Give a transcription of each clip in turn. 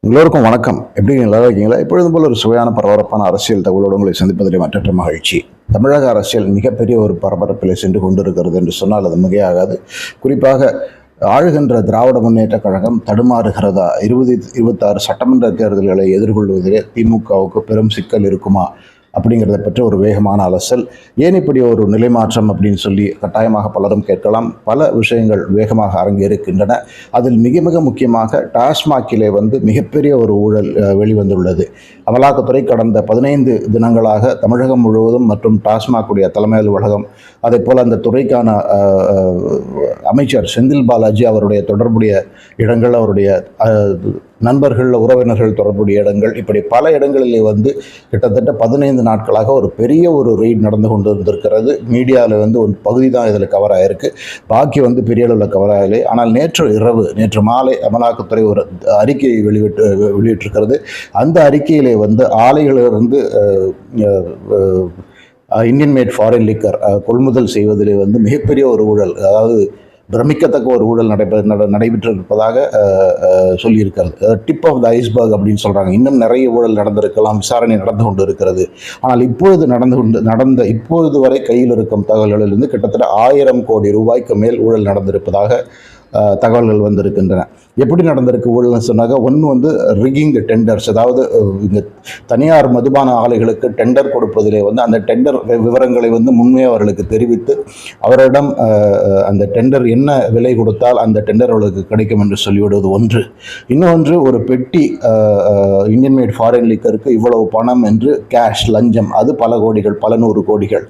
எல்லோருக்கும் வணக்கம். எப்படி நல்லா இருக்கீங்களா? இப்பொழுதும் போல ஒரு சுவையான பரபரப்பான அரசியல் தகவலோடு உங்களை சந்திப்பதிலே மற்றற்ற மகிழ்ச்சி. தமிழக அரசியல் மிகப்பெரிய ஒரு பரபரப்பில் சென்று கொண்டிருக்கிறது என்று சொன்னால் அது மிகையாகாது. குறிப்பாக ஆளுகின்ற திராவிட முன்னேற்ற கழகம் தடுமாறுகிறதா? 2026 சட்டமன்ற தேர்தல்களை எதிர்கொள்வதிலே திமுகவுக்கு பெரும் சிக்கல் இருக்குமா அப்படிங்கிறத பற்றி ஒரு வேகமான அலசல். ஏன் இப்படி ஒரு நிலைமாற்றம் அப்படின்னு சொல்லி கட்டாயமாக பலரும் கேட்கலாம். பல விஷயங்கள் வேகமாக அரங்கேறுகின்றன. அதில் மிக மிக முக்கியமாக டாஸ்மாகிலே மிகப்பெரிய ஒரு ஊழல் வெளிவந்துள்ளது. அமலாக்கத்துறை கடந்த 15 தினங்களாக தமிழகம் முழுவதும் மற்றும் டாஸ்மாகுடைய தலைமை அலுவலகம், அதே போல் அந்த துறைக்கான அமைச்சர் செந்தில் பாலாஜி அவருடைய தொடர்புடைய இடங்கள், அவருடைய நண்பர்கள் உறவினர்கள் தொடர்புடைய இடங்கள், இப்படி பல இடங்களிலே கிட்டத்தட்ட 15 நாட்களாக ஒரு பெரிய ஒரு ரெய்ட் நடந்து கொண்டு இருந்திருக்கிறது. மீடியாவில் ஒரு பகுதி தான் இதில் கவர் ஆகிருக்கு, பாக்கி பெரிய அளவில் கவர் ஆகலை. ஆனால் நேற்று மாலை அமலாக்கத்துறை ஒரு அறிக்கையை வெளியிட்டிருக்கிறது. அந்த அறிக்கையிலே ஆலைகளிலிருந்து இந்தியன் மேட் ஃபாரின் லிக்கர் கொள்முதல் செய்வதிலே மிகப்பெரிய ஒரு ஊழல், அதாவது பிரமிக்கத்தக்க ஒரு ஊழல் நடைபெற்றிருப்பதாக சொல்லியிருக்கிறது. டிப் ஆஃப் த ஐஸ்பர்க் அப்படின்னு சொல்கிறாங்க. இன்னும் நிறைய ஊழல் நடந்திருக்கலாம், விசாரணை நடந்து கொண்டு இருக்கிறது. ஆனால் இப்பொழுது வரை கையில் இருக்கும் தகவல்களிலிருந்து கிட்டத்தட்ட 1000 கோடி ரூபாய்க்கு மேல் ஊழல் நடந்திருப்பதாக தகவல்கள் வந்திருக்கின்றன. எப்படி நடந்திருக்கு ஊழல்னு சொன்னாங்க. ஒன்று ரிகிங் டெண்டர்ஸ், அதாவது இந்த தனியார் மதுபான ஆலைகளுக்கு டெண்டர் கொடுப்பதிலே அந்த டெண்டர் விவரங்களை முன்னே அவர்களுக்கு தெரிவித்து அவரிடம் அந்த டெண்டர் என்ன விலை கொடுத்தால் அந்த டெண்டர் அவர்களுக்கு கிடைக்கும் என்று சொல்லிவிடுவது ஒன்று. இன்னொன்று, ஒரு பெட்டி இந்தியன் மேட் ஃபாரின் லிக்கருக்கு இவ்வளவு பணம் என்று கேஷ் லஞ்சம், அது பல கோடிகள், பல 100 கோடிகள்.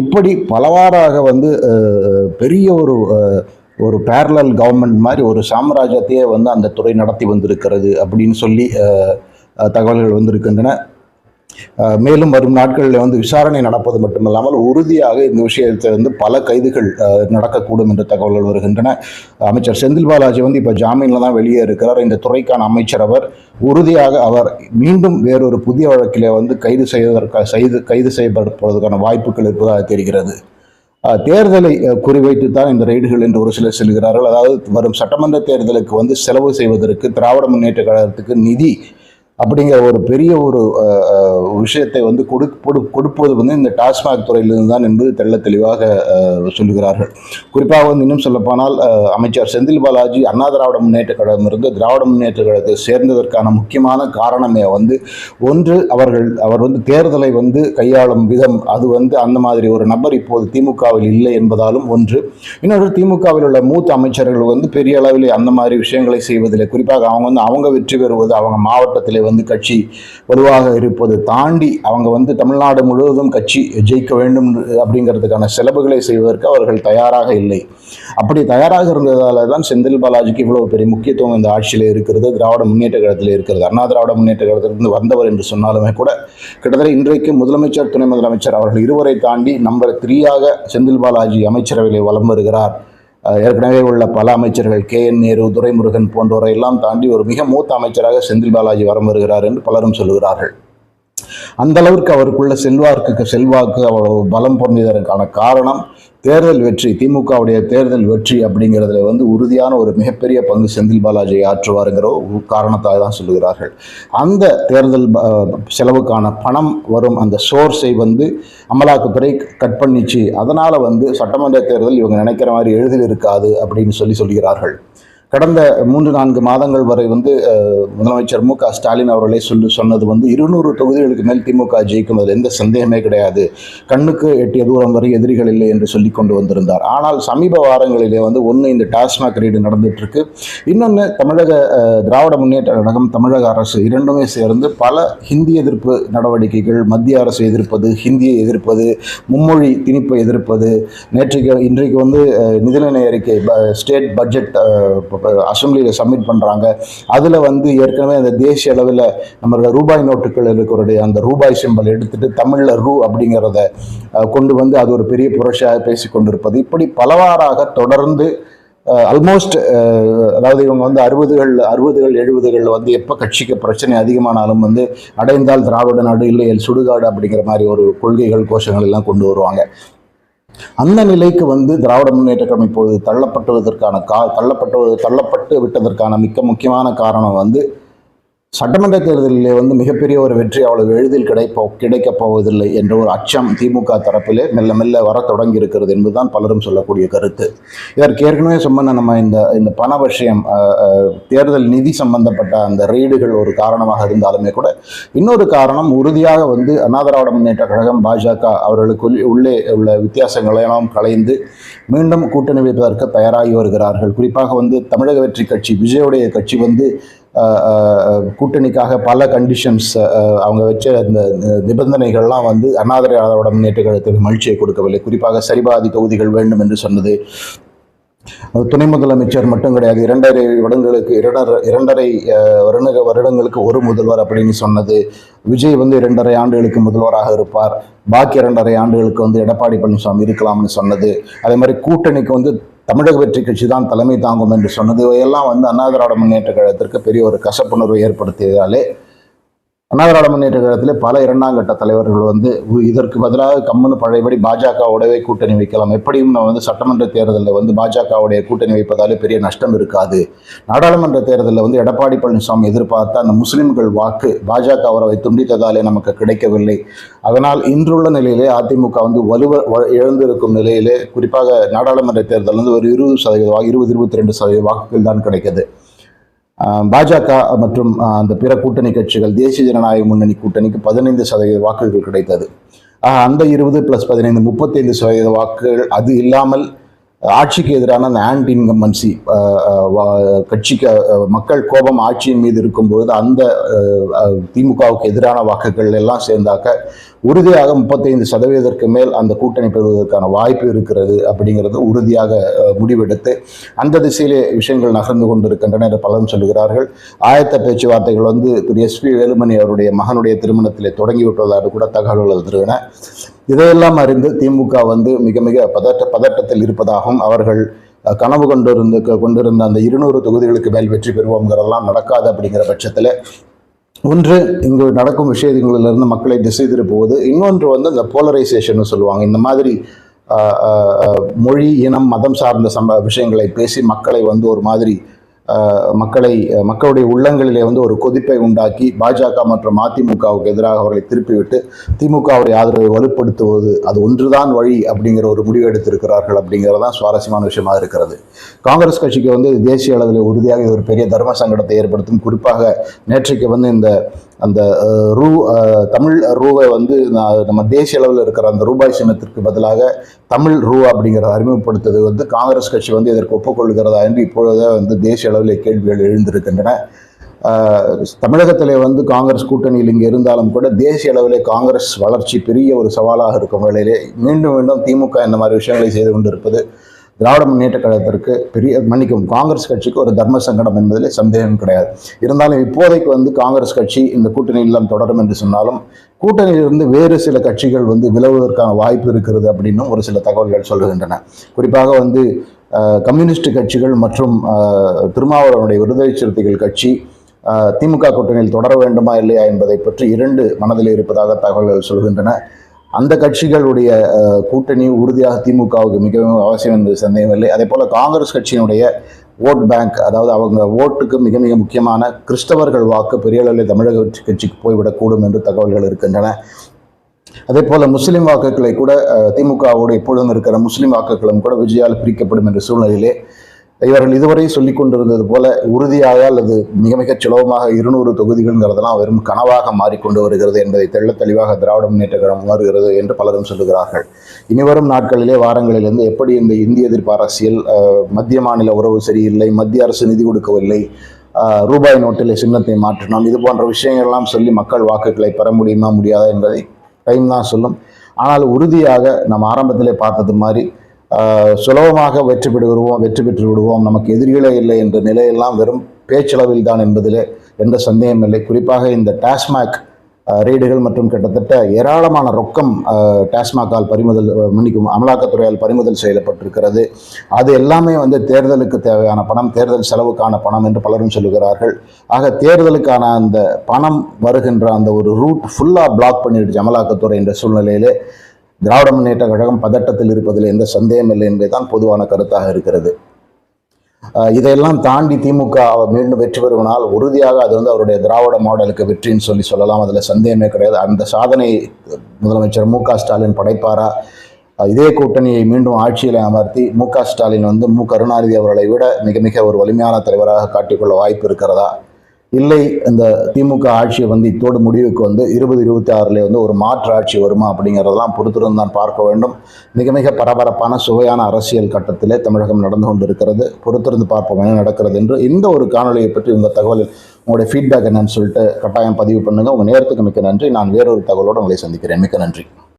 இப்படி பலவாறாக பெரிய ஒரு பேரலல் கவர்மெண்ட் மாதிரி ஒரு சாம்ராஜ்யத்தையே அந்த துறை நடத்தி வந்திருக்கிறது அப்படின்னு சொல்லி தகவல்கள் வந்திருக்கின்றன. மேலும் வரும் நாட்களில் விசாரணை நடப்பது மட்டுமல்லாமல் உறுதியாக இந்த விஷயத்தில் பல கைதுகள் நடக்கக்கூடும் என்ற தகவல்கள் வருகின்றன. அமைச்சர் செந்தில் பாலாஜி இப்போ ஜாமீனில் தான் வெளியே இருக்கிறார். இந்த துறைக்கான அமைச்சர் அவர் உறுதியாக அவர் மீண்டும் வேறொரு புதிய வழக்கிலே கைது செய்யப்படுவதற்கான வாய்ப்புகள் இருப்பதாக தெரிகிறது. தேர்தலை குறிவைத்து தான் இந்த ரெய்டுகள் என்று ஒரு சிலர் செல்கிறார்கள். அதாவது வரும் சட்டமன்ற தேர்தலுக்கு செலவு செய்வதற்கு திராவிட முன்னேற்ற கழகத்துக்கு நிதி அப்படிங்கிற ஒரு பெரிய ஒரு விஷயத்தை கொடுப்பது இந்த டாஸ்மாக் துறையிலிருந்து தான் என்பது தெள்ள தெளிவாக சொல்லுகிறார்கள். குறிப்பாக இன்னும் சொல்லப்போனால் அமைச்சர் செந்தில் பாலாஜி அண்ணா திராவிட முன்னேற்ற கழகமிருந்து திராவிட முன்னேற்ற கழகத்தை சேர்ந்ததற்கான முக்கியமான காரணமே ஒன்று, அவர் தேர்தலை கையாளும் விதம், அது அந்த மாதிரி ஒரு நபர் இப்போது திமுகவில் இல்லை என்பதாலும் ஒன்று. இன்னொரு, திமுகவில் உள்ள மூத்த அமைச்சர்கள் பெரிய அளவில் அந்த மாதிரி விஷயங்களை செய்வதில்லை. குறிப்பாக அவங்க வெற்றி பெறுவது, அவங்க மாவட்டத்திலே கட்சி வலுவாக இருப்பது தாண்டி அவங்க தமிழ்நாடு முழுவதும் கட்சி ஜெயிக்க வேண்டும் அப்படிங்கிறதுக்கான செலவுகளை செய்வதற்கு அவர்கள் தயாராக இல்லை. அப்படி தயாராக இருந்ததால தான் செந்தில் பாலாஜிக்கு இவ்வளவு பெரிய முக்கியத்துவம் இந்த ஆட்சியில் இருக்கிறது, திராவிட முன்னேற்ற கழகத்தில் இருக்கிறது. அண்ணா திராவிட முன்னேற்ற கழகத்திலிருந்து வந்தவர் என்று சொன்னாலுமே கூட கிட்டத்தட்ட இன்றைக்கு முதலமைச்சர், துணை முதலமைச்சர் அவர்கள் இருவரை தாண்டி நம்பர் 3 செந்தில் பாலாஜி அமைச்சரவையில் வலம் வருகிறார். ஏற்கனவே உள்ள பல அமைச்சர்கள் KN நேரு, துரைமுருகன் போன்றோரை எல்லாம் தாண்டி ஒரு மிக மூத்த அமைச்சராக செந்தில் பாலாஜி வரம் வருகிறார் என்று பலரும் சொல்லுகிறார்கள். அந்த அளவிற்கு அவருக்குள்ள செல்வாக்கு அவ்வளவு பலம் பொருந்தியதற்கான காரணம் தேர்தல் வெற்றி, திமுகவுடைய தேர்தல் வெற்றி அப்படிங்கிறதுல உறுதியான ஒரு மிகப்பெரிய பங்கு செந்தில் பாலாஜி ஆற்றுவாருங்கிற ஒரு காரணத்தால் தான் சொல்லுகிறார்கள். அந்த தேர்தல் செலவுக்கான பணம் வரும் அந்த சோர்ஸை அமலாக்கத்துறை கட் பண்ணிச்சு. அதனால் சட்டமன்ற தேர்தல் இவங்க நினைக்கிற மாதிரி எளிதில் இருக்காது அப்படின்னு சொல்கிறார்கள். கடந்த 3-4 மாதங்கள் வரை முதலமைச்சர் MK ஸ்டாலின் அவர்களே சொன்னது 200 தொகுதிகளுக்கு மேல் திமுக ஜெயிக்கும், அதில் எந்த சந்தேகமே கிடையாது, கண்ணுக்கு எட்டிய தூரம் வரை எதிரிகள் இல்லை என்று சொல்லி கொண்டு வந்திருந்தார். ஆனால் சமீப வாரங்களிலே ஒன்று இந்த டாஸ்மாக் ரெய்டு நடந்துட்டு இருக்கு, இன்னொன்று தமிழக திராவிட முன்னேற்ற கழகம், தமிழக அரசு இரண்டுமே சேர்ந்து பல ஹிந்தி எதிர்ப்பு நடவடிக்கைகள், மத்திய அரசு எதிர்ப்பது, ஹிந்தியை எதிர்ப்பது, மும்மொழி திணிப்பை எதிர்ப்பது, இன்றைக்கு நிதிநிலை அறிக்கை, ஸ்டேட் பட்ஜெட் அசம்பிளியில் சப்மிட் பண்ணுறாங்க. அதில் ஏற்கனவே அந்த தேசிய அளவில் நம்மளோட ரூபாய் நோட்டுகள் இருக்கிற அந்த ரூபாய் சிம்பல் எடுத்துட்டு தமிழில் ரூ அப்படிங்கிறத கொண்டு அது ஒரு பெரிய புரட்சியாக பேசி கொண்டிருப்பது, இப்படி பலவாறாக தொடர்ந்து ஆல்மோஸ்ட், அதாவது இவங்க 60கள் 70கள் எப்போ கட்சிக்கு பிரச்சனை அதிகமானாலும் அடைந்தால் திராவிட நாடு, இல்லை சுடுகாடு அப்படிங்கிற மாதிரி ஒரு கொள்கைகள், கோஷங்கள் எல்லாம் கொண்டு வருவாங்க. அந்த நிலைக்கு திராவிட முன்னேற்ற கழகம் இப்போது தள்ளப்பட்டு விட்டதற்கான மிக முக்கியமான காரணம் சட்டமன்ற தேர்தலிலே வந்து மிகப்பெரிய ஒரு வெற்றி அவ்வளவு எளிதில் கிடைக்கப் போவதில்லை என்ற ஒரு அச்சம் திமுக தரப்பிலே மெல்ல மெல்ல வர தொடங்கி இருக்கிறது என்பதுதான் பலரும் சொல்லக்கூடிய கருத்து. இதற்கு ஏற்கனவே சொன்ன நம்ம இந்த பண விஷயம், தேர்தல் நிதி சம்பந்தப்பட்ட அந்த ரெய்டுகள் ஒரு காரணமாக இருந்தாலுமே கூட, இன்னொரு காரணம் உறுதியாக வந்து அண்ணா திராவிட முன்னேற்ற கழகம் பாஜக அவர்களுக்கு உள்ளே உள்ள வித்தியாசங்களை எல்லாம் களைந்து மீண்டும் கூட்டணி வைப்பதற்கு தயாராகி வருகிறார்கள். குறிப்பாக வந்து தமிழக வெற்றி கட்சி, விஜயோடைய கட்சி வந்து கூட்டணிக்காக பல கண்டிஷன்ஸ், அவங்க வச்ச அந்த நிபந்தனைகள்லாம் வந்து அண்ணா திராவிட முன்னேற்ற கழகத்துக்கு மகிழ்ச்சியை கொடுக்கவில்லை. குறிப்பாக சரிபாதி தொகுதிகள் வேண்டும் என்று சொன்னது. துணை முதலமைச்சர் மட்டும் கிடையாது, 2.5 வருடங்களுக்கு ஒரு முதல்வர் அப்படின்னு சொன்னது. விஜய் வந்து 2.5 ஆண்டுகளுக்கு முதல்வராக இருப்பார், பாக்கி 2.5 ஆண்டுகளுக்கு வந்து எடப்பாடி பழனிசாமி இருக்கலாம்னு சொன்னது. அதே மாதிரி கூட்டணிக்கு வந்து தமிழக வெற்றி கட்சி தான் தலைமை தாங்கும் என்று சொன்னது. இவையெல்லாம் வந்து அண்ணா திராவிட முன்னேற்ற கழகத்திற்கு பெரிய ஒரு கசப்புணர்வை ஏற்படுத்தியதாலே அண்ணா திராவிட முன்னேற்ற கழகத்திலே பல 2ஆம் கட்ட தலைவர்கள் வந்து இதற்கு பதிலாக கம்முன்னு பழையபடி பாஜகவுடவே கூட்டணி வைக்கலாம், எப்படியும் நம்ம வந்து சட்டமன்ற தேர்தலில் வந்து பாஜகவுடைய கூட்டணி வைப்பதாலே பெரிய நஷ்டம் இருக்காது, நாடாளுமன்ற தேர்தலில் வந்து எடப்பாடி பழனிசாமி எதிர்பார்த்த அந்த முஸ்லிம்கள் வாக்கு பாஜக அவரை துண்டித்ததாலே நமக்கு கிடைக்கவில்லை, அதனால் இன்றுள்ள நிலையிலே அதிமுக வந்து இழந்திருக்கும் நிலையிலே குறிப்பாக நாடாளுமன்ற தேர்தல் வந்து ஒரு 20-22% வாக்குகள் தான் கிடைக்குது. பாஜக மற்றும் அந்த பிற கூட்டணி கட்சிகள், தேசிய ஜனநாயக முன்னணி கூட்டணிக்கு 15% வாக்குகள் கிடைத்தது. அந்த 20+15 35% வாக்குகள். அது இல்லாமல் ஆட்சிக்கு எதிரான அந்த ஆன்டி இன்கம்பன்சி கட்சிக்கு மக்கள் கோபம் ஆட்சியின் மீது இருக்கும்பொழுது அந்த திமுகவுக்கு எதிரான வாக்குகள் எல்லாம் சேர்ந்தாக்க உறுதியாக 35% மேல் அந்த கூட்டணி பெறுவதற்கான வாய்ப்பு இருக்கிறது அப்படிங்கிறது உறுதியாக முடிவெடுத்து அந்த திசையிலே விஷயங்கள் நகர்ந்து கொண்டிருக்கின்றன என்று பலரும் சொல்லுகிறார்கள். ஆயத்த பேச்சுவார்த்தைகள் வந்து திரு SP வேலுமணி அவருடைய மகனுடைய திருமணத்திலே தொடங்கிவிட்டதாக கூட தகவல்கள் வந்துருக்கின்றன. இதையெல்லாம் அறிந்து திமுக வந்து மிக மிக பதட்டத்தில் இருப்பதாகவும், அவர்கள் கனவு கொண்டிருந்த அந்த 200 தொகுதிகளுக்கு மேல் வெற்றி பெறுவோங்கிறதெல்லாம் நடக்காது அப்படிங்கிற பட்சத்தில், ஒன்று இங்கு நடக்கும் விஷயங்களிலிருந்து மக்களை திசை திருப்புவது, இன்னொன்று வந்து இந்த போலரைசேஷன் சொல்லுவாங்க. இந்த மாதிரி மொழி, இனம், மதம் சார்ந்த விஷயங்களை பேசி மக்களை வந்து ஒரு மாதிரி மக்களுடைய உள்ளங்களிலே வந்து ஒரு கொதிப்பை உண்டாக்கி பாஜக மற்றும் அதிமுகவுக்கு எதிராக அவர்களை திருப்பிவிட்டு திமுகவுடைய ஆதரவை வலுப்படுத்துவது, அது ஒன்றுதான் வழி அப்படிங்கிற ஒரு முடிவு எடுத்திருக்கிறார்கள் அப்படிங்கிறதான் சுவாரஸ்யமான விஷயமாக இருக்கிறது. காங்கிரஸ் கட்சிக்கு வந்து தேசிய அளவில் உறுதியாக இது ஒரு பெரிய தர்ம சங்கடத்தை ஏற்படுத்தும். குறிப்பாக நேற்றைக்கு வந்து அந்த தமிழ் ரூவை வந்து நம்ம தேசிய அளவில் இருக்கிற அந்த ரூபாய் சின்னத்திற்கு பதிலாக தமிழ் ரூ அப்படிங்கிறத அறிமுகப்படுத்துவது வந்து காங்கிரஸ் கட்சி வந்து இதற்கு ஒப்புக்கொள்கிறதா என்று இப்பொழுதே வந்து தேசிய அளவில் கேள்விகள் எழுந்திருக்கின்றன. தமிழகத்திலே வந்து காங்கிரஸ் கூட்டணியில் இங்கே இருந்தாலும் கூட தேசிய அளவிலே காங்கிரஸ் வளர்ச்சி பெரிய ஒரு சவாலாக இருக்கும் வேளையிலே மீண்டும் மீண்டும் திமுக இந்த மாதிரி விஷயங்களை செய்து கொண்டிருப்பது திராவிட முன்னேற்ற கழகத்திற்கு காங்கிரஸ் கட்சிக்கு ஒரு தர்ம சங்கடம் என்பதிலே சந்தேகம் கிடையாது. இருந்தாலும் இப்போதைக்கு வந்து காங்கிரஸ் கட்சி இந்த கூட்டணியெல்லாம் தொடரும் என்று சொன்னாலும் கூட்டணியிலிருந்து வேறு சில கட்சிகள் வந்து விலகுவதற்கான வாய்ப்பு இருக்கிறது அப்படின்னும் ஒரு சில தகவல்கள் சொல்லுகின்றன. குறிப்பாக வந்து கம்யூனிஸ்ட் கட்சிகள் மற்றும் திருமாவளவனுடைய விடுதலை சிறுத்தைகள் கட்சி திமுக கூட்டணியில் தொடர வேண்டுமா இல்லையா என்பதை பற்றி 2 மனதில் இருப்பதாக தகவல்கள் சொல்கின்றன. அந்த கட்சிகளுடைய கூட்டணி உறுதியாக திமுகவுக்கு மிகவும் அவசியம் என்பது சந்தேகமில்லை. அதே போல் காங்கிரஸ் கட்சியினுடைய ஓட் பேங்க், அதாவது அவங்க ஓட்டுக்கு மிக மிக முக்கியமான கிறிஸ்தவர்கள் வாக்கு பெரிய அளவில் தமிழக கட்சிக்கு போய்விடக்கூடும் என்று தகவல்கள் இருக்கின்றன. அதே போல் முஸ்லீம் வாக்குகளை கூட திமுகவோடு எப்பொழுதும் இருக்கிற முஸ்லீம் வாக்குகளும் கூட விஜயால் பிரிக்கப்படும் என்ற சூழ்நிலையிலே இவர்கள் இதுவரை சொல்லிக் கொண்டிருந்தது போல உறுதியாக அல்லது மிக மிக சுலபமாக 200 தொகுதிகள்ங்கிறதெல்லாம் வெறும் கனவாக மாறிக்கொண்டு வருகிறது என்பதை தெளிவாக திராவிட முன்னேற்ற கழகம் உணர்கிறது என்று பலரும் சொல்லுகிறார்கள். இனிவரும் நாட்களிலே வாரங்களிலிருந்து எப்படி இந்த இந்திய எதிர்ப்பு அரசியல், மத்திய மாநில உறவு சரியில்லை, மத்திய அரசு நிதி கொடுக்கவில்லை, ரூபாய் நோட்டிலே சின்னத்தை மாற்றினோம், இது போன்ற விஷயங்கள்லாம் சொல்லி மக்கள் வாக்குகளை பெற முடியுமா முடியாதா என்பதை டைம் தான் சொல்லும். ஆனால் உறுதியாக நம்ம ஆரம்பத்திலே பார்த்தது மாதிரி சுலபமாக வெற்றி பெற்று விடுவோம், நமக்கு எதிரிகளே இல்லை என்ற நிலையெல்லாம் வெறும் பேச்சளவில் தான் என்பதிலே எந்த சந்தேகம் இல்லை. குறிப்பாக இந்த டாஸ்மாக் ரெய்டுகள் மற்றும் கிட்டத்தட்ட ஏராளமான ரொக்கம் டாஸ்மாகால் அமலாக்கத்துறையால் பறிமுதல் செய்யப்பட்டிருக்கிறது. அது எல்லாமே வந்து தேர்தலுக்கு தேவையான பணம், தேர்தல் செலவுக்கான பணம் என்று பலரும் சொல்லுகிறார்கள். ஆக தேர்தலுக்கான அந்த பணம் வருகின்ற அந்த ஒரு ரூட் ஃபுல்லாக பிளாக் பண்ணிடுச்சு அமலாக்கத்துறை என்ற சூழ்நிலையிலே திராவிட முன்னேற்ற கழகம் பதட்டத்தில் இருப்பதில் எந்த சந்தேகம் இல்லை என்பதுதான் பொதுவான கருத்தாக இருக்கிறது. இதையெல்லாம் தாண்டி திமுக மீண்டும் வெற்றி பெறுவனால் உறுதியாக அது வந்து அவருடைய திராவிட மாடலுக்கு வெற்றின்னு சொல்லலாம். அதில் சந்தேகமே கிடையாது. அந்த சாதனை முதலமைச்சர் மு.க.ஸ்டாலின் படைப்பாரா? இதே கூட்டணியை மீண்டும் ஆட்சியில் அமர்த்தி மு.க.ஸ்டாலின் வந்து கருணாநிதி அவர்களை விட மிக மிக ஒரு வலிமையான தலைவராக காட்டிக்கொள்ள வாய்ப்பு இருக்கிறதா? இல்லை இந்த திமுக ஆட்சியை வந்து இத்தோடு முடிவுக்கு வந்து 2026 வந்து ஒரு மாற்று ஆட்சி வருமா அப்படிங்கிறதெல்லாம் பொறுத்திருந்து தான் பார்க்க வேண்டும். மிக மிக பரபரப்பான சுவையான அரசியல் கட்டத்திலே தமிழகம் நடந்து கொண்டு இருக்கிறது. பொறுத்திருந்து பார்ப்போம் என்ன நடக்கிறது என்று. இந்த ஒரு காணொலியை பற்றி உங்கள் தகவல், உங்களுடைய ஃபீட்பேக் என்னன்னு சொல்லிட்டு கட்டாயம் பதிவு பண்ணுங்கள். உங்கள் நேரத்துக்கு மிக்க நன்றி. நான் வேறொரு தகவலோடு உங்களை சந்திக்கிறேன். மிக்க நன்றி.